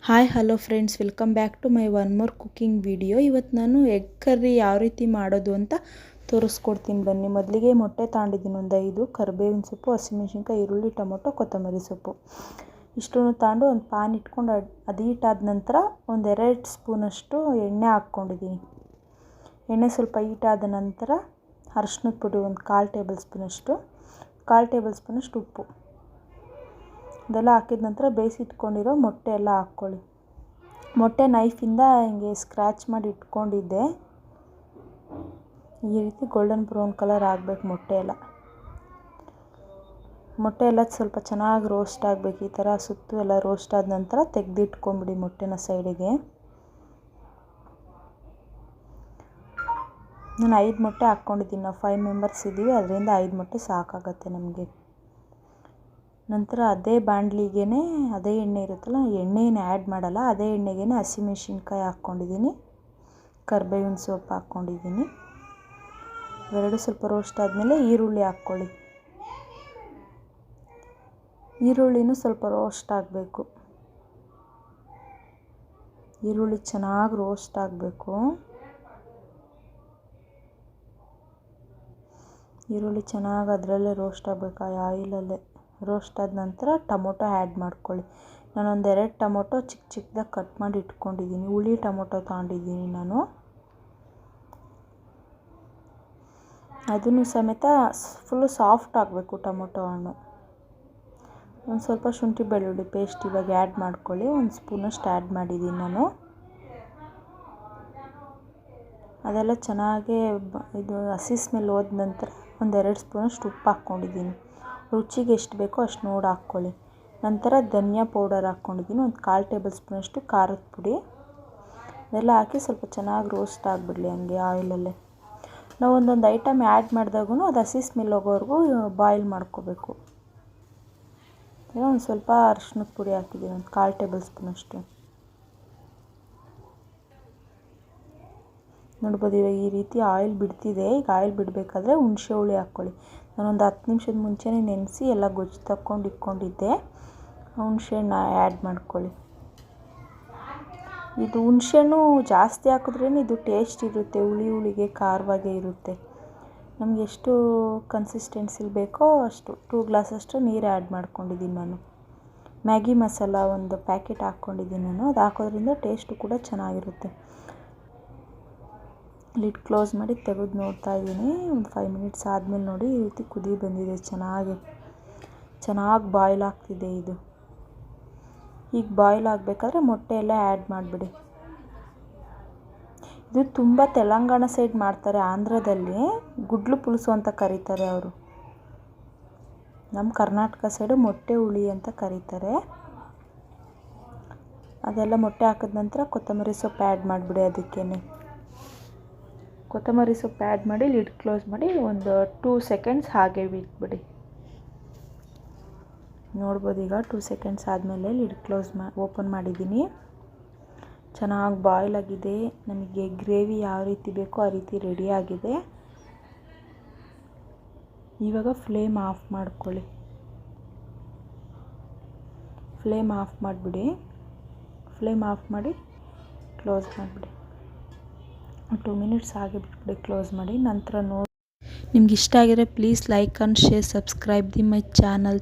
Hi hello friends, welcome back to my one more cooking video. ಇವತ್ತು ನಾನು egg curry ಯಾವ ರೀತಿ ಮಾಡೋದು ಅಂತ ತೋರಿಸ್ಕೊಡ್ತೀನಿ ಬನ್ನಿ. ಮೊದಲಿಗೆ ಮೊಟ್ಟೆ ತಗೊಂಡಿದ್ದೀನಿ, ಒಂದು 5, ಕರಿಬೇವಿನ ಸೊಪ್ಪು, ಹಸಿಮೆಣಸಿನ್ಕಾಯಿ, ಈರುಳ್ಳಿ, ಟೊಮೊಟೊ, ಕೊತ್ತಂಬರಿ ಸೊಪ್ಪು ಇಷ್ಟನ್ನು ತಗೊಂಡು ಒಂದು ಪಾನ್ ಇಟ್ಕೊಂಡು ಅದು ಹೀಟಾದ ನಂತರ ಒಂದು 2 ಸ್ಪೂನಷ್ಟು ಎಣ್ಣೆ ಹಾಕ್ಕೊಂಡಿದ್ದೀನಿ. ಎಣ್ಣೆ ಸ್ವಲ್ಪ ಹೀಟಾದ ನಂತರ ಅರಿಶಿನದ ಪುಡಿ ಒಂದು 1/4 ಟೇಬಲ್ ಸ್ಪೂನಷ್ಟು, 1/4 ಟೇಬಲ್ ಸ್ಪೂನಷ್ಟು ಉಪ್ಪು ಇದೆಲ್ಲ ಹಾಕಿದ ನಂತರ ಬೇಯಿಸಿಟ್ಕೊಂಡಿರೋ ಮೊಟ್ಟೆ ಎಲ್ಲ ಹಾಕ್ಕೊಳ್ಳಿ. ಮೊಟ್ಟೆ ನೈಫಿಂದ ಹಿಂಗೆ ಸ್ಕ್ರ್ಯಾಚ್ ಮಾಡಿ ಇಟ್ಕೊಂಡಿದ್ದೆ. ಈ ರೀತಿ ಗೋಲ್ಡನ್ ಬ್ರೌನ್ ಕಲರ್ ಆಗಬೇಕು ಮೊಟ್ಟೆ ಎಲ್ಲ ಸ್ವಲ್ಪ ಚೆನ್ನಾಗಿ ರೋಸ್ಟ್ ಆಗಬೇಕು. ಈ ಥರ ಸುತ್ತು ಎಲ್ಲ ರೋಸ್ಟ್ ಆದ ನಂತರ ತೆಗೆದಿಟ್ಕೊಂಬಿಡಿ ಮೊಟ್ಟೆನ ಸೈಡಿಗೆ. ನಾನು 5 ಮೊಟ್ಟೆ ಹಾಕ್ಕೊಂಡಿದ್ದೀನಿ. ನಾವು 5 ಮೆಂಬರ್ಸ್ ಇದ್ದೀವಿ, ಅದರಿಂದ 5 ಮೊಟ್ಟೆ ಸಾಕಾಗತ್ತೆ ನಮಗೆ. ನಂತರ ಅದೇ ಬಾಣಲಿಗೆ ಅದೇ ಎಣ್ಣೆ ಇರುತ್ತಲ್ಲ, ಎಣ್ಣೆನ ಆ್ಯಡ್ ಮಾಡಲ್ಲ, ಅದೇ ಎಣ್ಣೆಗೆ ಹಸಿಮೆಣಸಿನ್ಕಾಯಿ ಹಾಕ್ಕೊಂಡಿದ್ದೀನಿ, ಕರಿಬೇವಿನ ಸೊಪ್ಪು ಹಾಕ್ಕೊಂಡಿದ್ದೀನಿ. ಇವೆರಡು ಸ್ವಲ್ಪ ರೋಸ್ಟ್ ಆದಮೇಲೆ ಈರುಳ್ಳಿ ಹಾಕ್ಕೊಳ್ಳಿ. ಈರುಳ್ಳಿನೂ ಸ್ವಲ್ಪ ರೋಸ್ಟ್ ಆಗಬೇಕು. ಈರುಳ್ಳಿ ಚೆನ್ನಾಗಿ ರೋಸ್ಟ್ ಆಗಬೇಕು. ಈರುಳ್ಳಿ ಚೆನ್ನಾಗಿ ಅದರಲ್ಲೇ ರೋಸ್ಟ್ ಆಗಬೇಕು, ಆ ಆಯಿಲಲ್ಲೇ ರೋಸ್ಟ್ ಆದ ನಂತರ ಟೊಮೊಟೊ ಆ್ಯಡ್ ಮಾಡ್ಕೊಳ್ಳಿ. ನಾನೊಂದು 2 ಟೊಮೊಟೊ ಚಿಕ್ಕ ಚಿಕ್ಕದಾಗಿ ಕಟ್ ಮಾಡಿ ಇಟ್ಕೊಂಡಿದ್ದೀನಿ. ಹುಳಿ ಟೊಮೊಟೊ ತಗೊಂಡಿದ್ದೀನಿ ನಾನು. ಅದನ್ನು ಸಮೇತ ಫುಲ್ಲು ಸಾಫ್ಟ್ ಆಗಬೇಕು ಟೊಮೊಟೊ ಹಣ್ಣು. ಒಂದು ಸ್ವಲ್ಪ ಶುಂಠಿ ಬೆಳ್ಳುಳ್ಳಿ ಪೇಸ್ಟ್ ಇವಾಗ ಆ್ಯಡ್ ಮಾಡ್ಕೊಳ್ಳಿ. 1 ಸ್ಪೂನಷ್ಟು ಆ್ಯಡ್ ಮಾಡಿದ್ದೀನಿ ನಾನು. ಅದೆಲ್ಲ ಚೆನ್ನಾಗಿ ಇದು ಹಸಿ ಸ್ಮೆಲ್ ಹೋದ ನಂತರ ಒಂದು 2 ಸ್ಪೂನಷ್ಟು ಉಪ್ಪು ಹಾಕ್ಕೊಂಡಿದ್ದೀನಿ. ರುಚಿಗೆ ಎಷ್ಟು ಬೇಕೋ ಅಷ್ಟು ನೋಡಿ ಹಾಕ್ಕೊಳ್ಳಿ. ನಂತರ ಧನಿಯಾ ಪೌಡರ್ ಹಾಕ್ಕೊಂಡಿದ್ದೀನಿ, ಒಂದು 1/4 ಟೇಬಲ್ ಸ್ಪೂನಷ್ಟು ಖಾರದ ಪುಡಿ. ಇದೆಲ್ಲ ಹಾಕಿ ಸ್ವಲ್ಪ ಚೆನ್ನಾಗಿ ರೋಸ್ಟ್ ಆಗಿಬಿಡಲಿ ಹಂಗೆ ಆಯಿಲಲ್ಲೇ. ನಾವು ಒಂದೊಂದು ಐಟಮ್ ಆ್ಯಡ್ ಮಾಡಿದಾಗೂ ಅದು ಹಸಿ ಸ್ಮೆಲ್ ಹೋಗೋವರೆಗೂ ಬಾಯ್ಲ್ ಮಾಡ್ಕೋಬೇಕು. ಒಂದು ಸ್ವಲ್ಪ ಅರಿಶಿನದ ಪುಡಿ ಹಾಕಿದ್ದೀನಿ, ಒಂದು 1/4 ಟೇಬಲ್ ಸ್ಪೂನಷ್ಟು. ನೋಡ್ಬೋದು ಇವಾಗ ಈ ರೀತಿ ಆಯಿಲ್ ಬಿಡ್ತಿದೆ. ಈಗ ಆಯಿಲ್ ಬಿಡಬೇಕಾದ್ರೆ ಹುಣಸೆ ಹುಳಿ ಹಾಕ್ಕೊಳ್ಳಿ. ನಾನೊಂದು 10 ನಿಮಿಷದ ಮುಂಚೆನೇ ನೆನೆಸಿ ಎಲ್ಲ ಗೊಜ್ಜು ತಕ್ಕೊಂಡು ಇಟ್ಕೊಂಡಿದ್ದೆ. ಹುಣಸೆ ಹಣ್ಣು ಆ್ಯಡ್ ಮಾಡ್ಕೊಳ್ಳಿ. ಇದು ಹುಣಸೆಹಣ್ಣು ಜಾಸ್ತಿ ಹಾಕಿದ್ರೇ ಇದು ಟೇಸ್ಟ್ ಇರುತ್ತೆ, ಹುಳಿಗೆ ಖಾರವಾಗೇ ಇರುತ್ತೆ. ನಮಗೆ ಎಷ್ಟು ಕನ್ಸಿಸ್ಟೆನ್ಸಿಲಿ ಬೇಕೋ ಅಷ್ಟು 2 ಗ್ಲಾಸಷ್ಟು ನೀರು ಆ್ಯಡ್ ಮಾಡ್ಕೊಂಡಿದ್ದೀನಿ ನಾನು. ಮ್ಯಾಗಿ ಮಸಾಲ ಒಂದು ಪ್ಯಾಕೆಟ್ ಹಾಕ್ಕೊಂಡಿದ್ದೀನಿ ನಾನು. ಅದು ಹಾಕೋದ್ರಿಂದ ಟೇಸ್ಟು ಕೂಡ ಚೆನ್ನಾಗಿರುತ್ತೆ. ಲಿಡ್ ಕ್ಲೋಸ್ ಮಾಡಿ ತೆಗೆದು ನೋಡ್ತಾ ಇದ್ದೀನಿ. ಒಂದು 5 ಮಿನಿಟ್ಸ್ ಆದಮೇಲೆ ನೋಡಿ ಈ ರೀತಿ ಕುದಿ ಬಂದಿದೆ, ಚೆನ್ನಾಗಿ ಬಾಯ್ಲ್ ಆಗ್ತಿದೆ ಇದು. ಈಗ ಬಾಯ್ಲ್ ಆಗಬೇಕಾದ್ರೆ ಮೊಟ್ಟೆ ಎಲ್ಲ ಆ್ಯಡ್ ಮಾಡಿಬಿಡಿ. ಇದು ತುಂಬ ತೆಲಂಗಾಣ ಸೈಡ್ ಮಾಡ್ತಾರೆ, ಆಂಧ್ರದಲ್ಲಿ ಗುಡ್ಲು ಪುలుసు ಅಂತ ಕರೀತಾರೆ ಅವರು. ನಮ್ಮ ಕರ್ನಾಟಕ ಸೈಡು ಮೊಟ್ಟೆ ಹುಳಿ ಅಂತ ಕರೀತಾರೆ. ಅದೆಲ್ಲ ಮೊಟ್ಟೆ ಹಾಕಿದ ನಂತರ ಕೊತ್ತಂಬರಿ ಸೊಪ್ಪು ಆ್ಯಡ್ ಮಾಡಿಬಿಡಿ. ಅದಕ್ಕೇ ಕೊತ್ತಂಬರಿ ಸೊಪ್ಪು ಆ್ಯಡ್ ಮಾಡಿ ಲಿಡ್ ಕ್ಲೋಸ್ ಮಾಡಿ ಒಂದು 2 ಸೆಕೆಂಡ್ಸ್ ಹಾಗೆ ಬಿಟ್ಬಿಡಿ. ನೋಡ್ಬೋದು ಈಗ 2 ಸೆಕೆಂಡ್ಸ್ ಆದಮೇಲೆ ಲಿಡ್ ಕ್ಲೋಸ್ ಓಪನ್ ಮಾಡಿದ್ದೀನಿ. ಚೆನ್ನಾಗಿ ಬಾಯ್ಲ್ ಆಗಿದೆ. ನಮಗೆ ಗ್ರೇವಿ ಯಾವ ರೀತಿ ಬೇಕೋ ಆ ರೀತಿ ರೆಡಿಯಾಗಿದೆ. ಇವಾಗ ಫ್ಲೇಮ್ ಆಫ್ ಮಾಡ್ಕೊಳ್ಳಿ. ಫ್ಲೇಮ್ ಆಫ್ ಮಾಡಿಬಿಡಿ. ಫ್ಲೇಮ್ ಆಫ್ ಮಾಡಿ ಕ್ಲೋಸ್ ಮಾಡಿಬಿಡಿ. 2 ಮಿನಿಟ್ಸ್ ಹಾಗೆ ಬಿಟ್ಬಿಡಿ, ಕ್ಲೋಸ್ ಮಾಡಿ. ನಂತರ ನೋಡಿ ನಿಮ್ಗೆ ಇಷ್ಟ ಆಗಿದ್ರೆ please like and share, subscribe my channel.